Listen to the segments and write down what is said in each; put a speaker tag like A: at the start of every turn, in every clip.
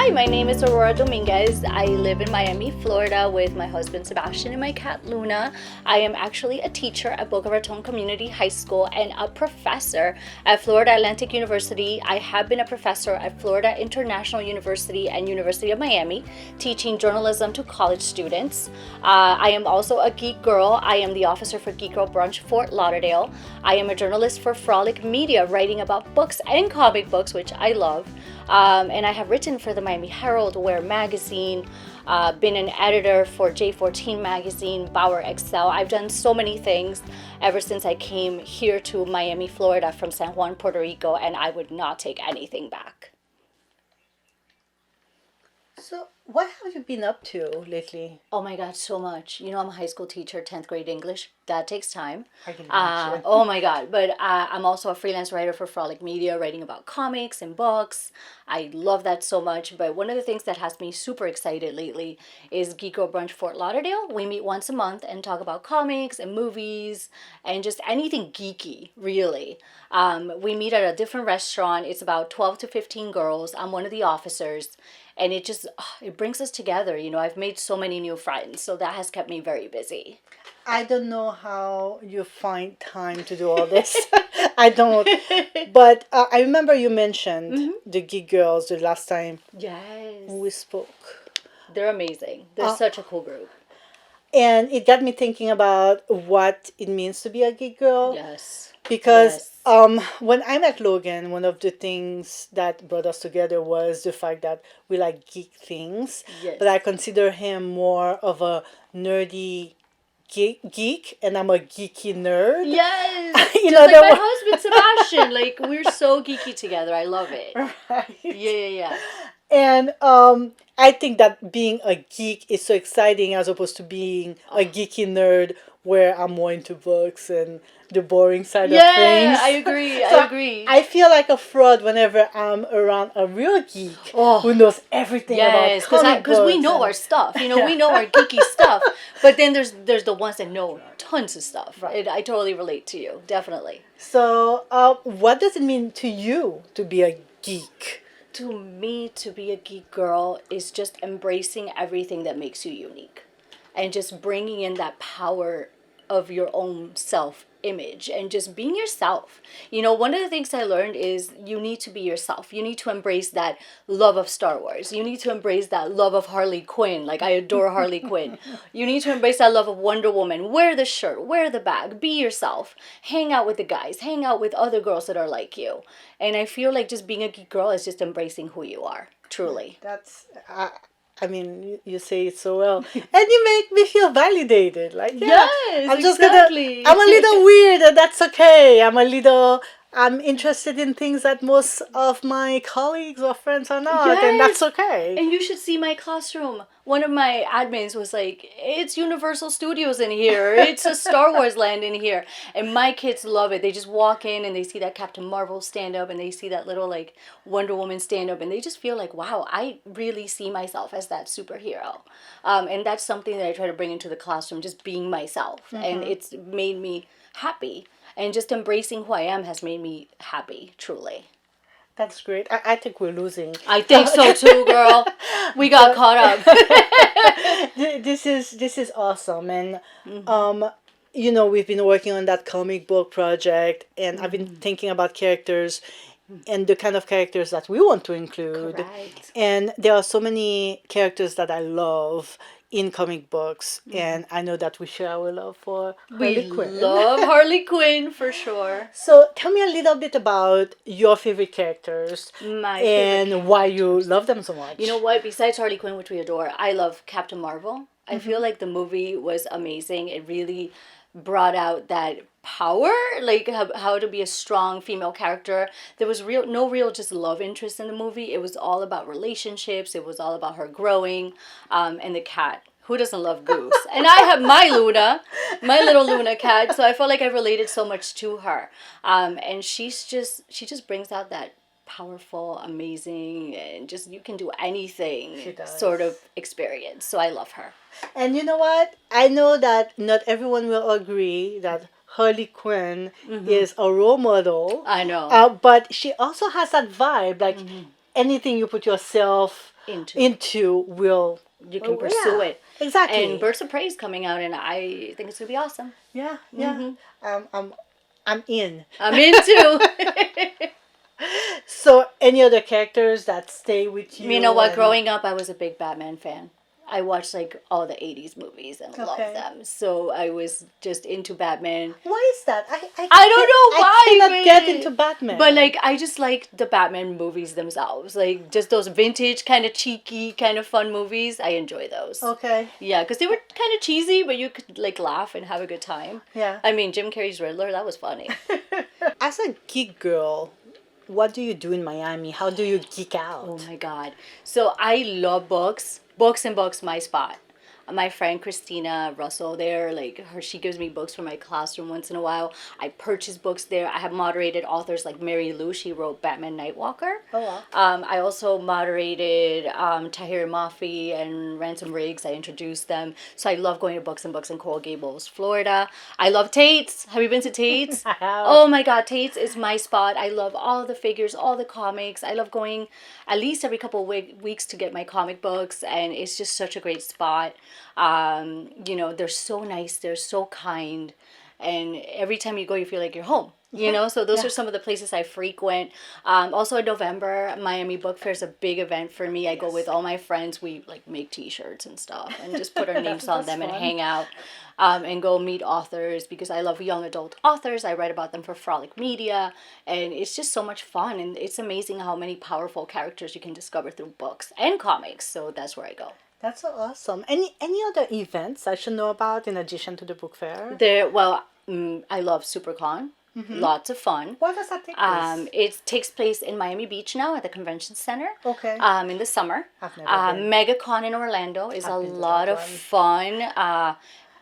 A: Hi, my name is Aurora Dominguez. I live in Miami, Florida with my husband Sebastian and my cat Luna. I am actually a teacher at Boca Raton Community High School and a professor at Florida Atlantic University. I have been a professor at Florida International University and University of Miami, teaching journalism to college students. I am also a geek girl. I am the officer for Geek Girl Brunch Fort Lauderdale. I am a journalist for Frolic Media, writing about books and comic books, which I love. And I have written for the Miami Herald, Wear Magazine, been an editor for J14 Magazine, Bauer Excel. I've done so many things ever since I came here to Miami, Florida from San Juan, Puerto Rico, and I would not take anything back.
B: So, what have you been up to lately?
A: Oh my God, so much. You know, I'm a high school teacher, 10th grade English. That takes time.
B: I can imagine.
A: Oh my God. But I'm also a freelance writer for Frolic Media, writing about comics and books. I love that so much. But one of the things that has me super excited lately is Geek Girl Brunch Fort Lauderdale. We meet once a month and talk about comics and movies and just anything geeky, really. We meet at a different restaurant. It's about 12 to 15 girls. I'm one of the officers. And it just, it brings us together. You know, I've made so many new friends. So that has kept me very busy.
B: I don't know how you find time to do all this. I don't. But I remember you mentioned the Geek Girls the last time
A: Yes.
B: we spoke.
A: They're amazing. They're such a cool group.
B: And it got me thinking about what it means to be a geek girl.
A: Yes.
B: Because when I met Logan, one of the things that brought us together was the fact that we like geek things.
A: Yes.
B: But I consider him more of a nerdy geek, and I'm a geeky nerd.
A: Yes.
B: You
A: Just
B: know,
A: like my husband Sebastian. Like, we're so geeky together. I love it.
B: Right.
A: Yeah.
B: And I think that being a geek is so exciting as opposed to being a geeky nerd where I'm more into books and the boring side of things.
A: Yeah, I agree.
B: So
A: I agree.
B: I feel like a fraud whenever I'm around a real geek who knows everything about comic
A: because we
B: books
A: know our stuff. You know, we know our geeky stuff. But then there's the ones that know tons of stuff.
B: Right.
A: I totally relate to you. Definitely.
B: So what does it mean to you to be a geek?
A: To me, to be a geek girl is just embracing everything that makes you unique and just bringing in that power of your own self-image and just being yourself. You know, one of the things I learned is you need to be yourself. You need to embrace that love of Star Wars. You need to embrace that love of Harley Quinn. Like, I adore Harley Quinn. You need to embrace that love of Wonder Woman. Wear the shirt, wear the bag, be yourself. Hang out with the guys, hang out with other girls that are like you. And I feel like just being a geek girl is just embracing who you are, truly.
B: That's, I mean, you say it so well. And you make me feel validated. Like, yeah,
A: Yes,
B: I'm just
A: exactly.
B: I'm a little weird and that's okay. I'm interested in things that most of my colleagues or friends are not, and that's okay.
A: And you should see my classroom. One of my admins was like, it's Universal Studios in here. It's a Star Wars land in here. And my kids love it. They just walk in and they see that Captain Marvel stand up and they see that little like Wonder Woman stand up and they just feel like, wow, I really see myself as that superhero. And that's something that I try to bring into the classroom, just being myself. And it's made me happy. And just embracing who I am has made me happy, truly.
B: That's great. I think we're losing.
A: I think so too, girl. We got caught up.
B: This is awesome, and you know, we've been working on that comic book project, and I've been thinking about characters and the kind of characters that we want to include.
A: Correct.
B: And there are so many characters that I love in comic books, and I know that we share our love for Harley Quinn.
A: We love Harley Quinn for sure.
B: So tell me a little bit about your favorite characters
A: My
B: and
A: favorite
B: why you love them so much.
A: You know what? Besides Harley Quinn, which we adore, I love Captain Marvel. I feel like the movie was amazing. It really brought out that power, like how to be a strong female character. There was no real just love interest in the movie. It was all about relationships. It was all about her growing, and the cat. Who doesn't love Goose? And I have my Luna, my little Luna cat. So I felt like I related so much to her, and she just brings out that powerful, amazing, and just you can do anything sort of experience. So I love her.
B: And you know what? I know that not everyone will agree that Harley Quinn is a role model.
A: I know.
B: But she also has that vibe, like anything you put yourself
A: into,
B: will
A: you can pursue it.
B: Exactly.
A: And Birds of Prey is coming out, and I think it's gonna be awesome.
B: Yeah, yeah. I'm in.
A: I'm into.
B: So, any other characters that stay with you?
A: You know what? Growing up, I was a big Batman fan. I watched like all the 80s movies and loved them. So I was just into Batman.
B: Why is that? I
A: don't know why.
B: I cannot get into Batman.
A: But like I just like the Batman movies themselves. Like just those vintage kind of cheeky kind of fun movies. I enjoy those.
B: Okay.
A: Yeah, because they were kind of cheesy, but you could like laugh and have a good time.
B: Yeah.
A: I mean, Jim Carrey's Riddler, that was funny.
B: As a geek girl, what do you do in Miami? How do you geek out?
A: Oh my God. So I love books. Books and books, my spot. My friend Christina Russell there, like her, she gives me books for my classroom once in a while. I purchase books there. I have moderated authors like Mary Lou. She wrote Batman Nightwalker.
B: Oh wow.
A: I also moderated Tahir Mafi and Ransom Riggs. I introduced them. So I love going to Books and Books in Coral Gables, Florida. I love Tate's. Have you been to Tate's?
B: I have.
A: Oh my God, Tate's is my spot. I love all the figures, all the comics. I love going at least every couple of weeks to get my comic books, and it's just such a great spot. You know, they're so nice, they're so kind, and every time you go you feel like you're home, you know. So those are some of the places I frequent. Also in November, Miami Book Fair is a big event for me. I go with all my friends. We like make t-shirts and stuff and just put our names on them and hang out, and go meet authors because I love young adult authors. I write about them for Frolic Media, and it's just so much fun, and it's amazing how many powerful characters you can discover through books and comics. So that's where I go.
B: That's so awesome. Any other events I should know about in addition to the book fair?
A: I love SuperCon. Lots of fun.
B: Where does that take place?
A: It takes place in Miami Beach now at the convention center.
B: Okay.
A: In the summer.
B: I've never been.
A: MegaCon in Orlando is a lot of fun.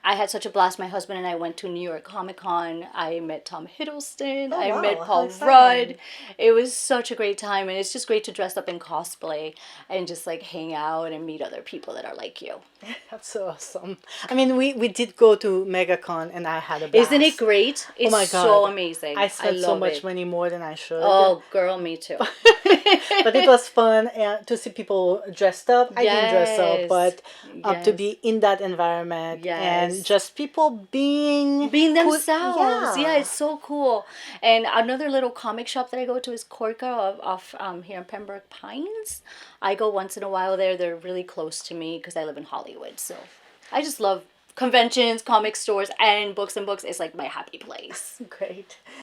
A: I had such a blast. My husband and I went to New York Comic Con. I met Tom Hiddleston. I met Paul Rudd. It was such a great time, and it's just great to dress up in cosplay and just like hang out and meet other people that are like you.
B: That's so awesome. I mean, we did go to MegaCon, and I had a blast.
A: Isn't it great? It's
B: oh my God.
A: so amazing.
B: I spent so much money more than I should.
A: Oh, girl, me too.
B: But it was fun to see people dressed up. I didn't dress up, but to be in that environment and just people being
A: themselves. Yeah, it's so cool. And another little comic shop that I go to is Corca off here in Pembroke Pines. I go once in a while there. They're really close to me because I live in Hollywood. So I just love conventions, comic stores, and Books and Books is like my happy place.
B: Great.